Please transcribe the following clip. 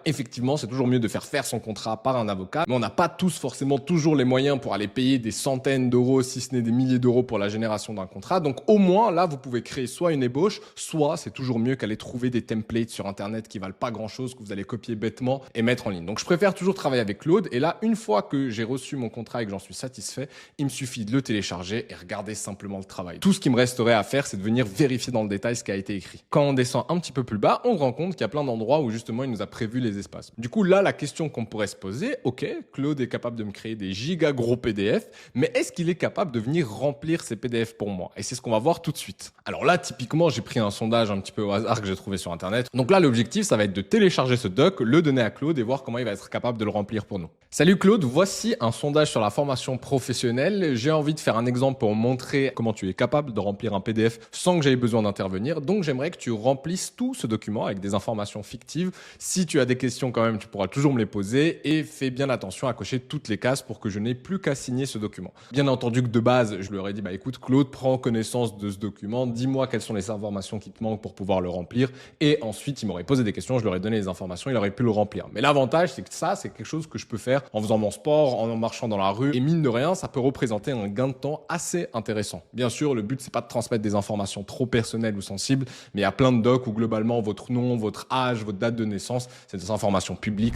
Effectivement, c'est toujours mieux de faire son contrat par un avocat, mais on n'a pas tous forcément toujours les moyens pour aller payer des centaines d'euros, si ce n'est des milliers d'euros pour la génération d'un contrat. Donc au moins, là, vous pouvez créer soit une ébauche, soit c'est toujours mieux qu'aller trouver des templates sur Internet qui valent pas grand-chose, que vous allez copier bêtement et mettre en ligne. Donc je préfère toujours travailler avec Claude. Et là, une fois que j'ai reçu mon contrat et que j'en suis satisfait, il me suffit de le télécharger et regarder simplement le travail. Tout ce qui me resterait à faire, c'est de venir vérifier dans le détail ce qui a été écrit. Quand on descend un petit peu plus bas, on se rend compte qu'il y a plein d'endroits où justement il nous a prévu les espaces. Du coup, là, la question qu'on pourrait se poser, ok, Claude est capable de me créer des giga gros PDF, mais est-ce qu'il est capable de venir remplir ces PDF pour moi? Et c'est ce qu'on va voir tout de suite. Alors là, typiquement, j'ai pris un sondage un petit peu au hasard que j'ai trouvé sur Internet. Donc là, l'objectif, ça va être de télécharger ce doc, le donner à Claude et voir comment il va être capable de le remplir pour nous. Salut Claude, voici un sondage sur la formation professionnelle. J'ai envie de faire un exemple pour montrer comment tu es capable de remplir un PDF sans que j'aie besoin d'intervenir. Donc j'aimerais que tu remplisses tout ce document avec des informations fictives. Si tu as des questions quand même, tu pourras toujours me les poser et fais bien attention à cocher toutes les cases pour que je n'ai plus qu'à signer ce document. Bien entendu que de base, je lui aurais dit, bah écoute Claude, prends connaissance de ce document, dis-moi quelles sont les informations qui te manquent pour pouvoir le remplir. Et ensuite, il m'aurait posé des questions, je lui aurais donné les informations, il aurait pu le remplir. Mais l'avantage, c'est que ça, c'est quelque chose que je peux faire en faisant mon sport, en marchant dans la rue. Et mine de rien, ça peut représenter un gain de temps assez intéressant. Bien sûr, le but, c'est pas de transmettre des informations trop personnelles ou sensibles, mais il y a plein de docs où globalement, votre nom, votre âge, votre date de naissance, c'est des informations publiques.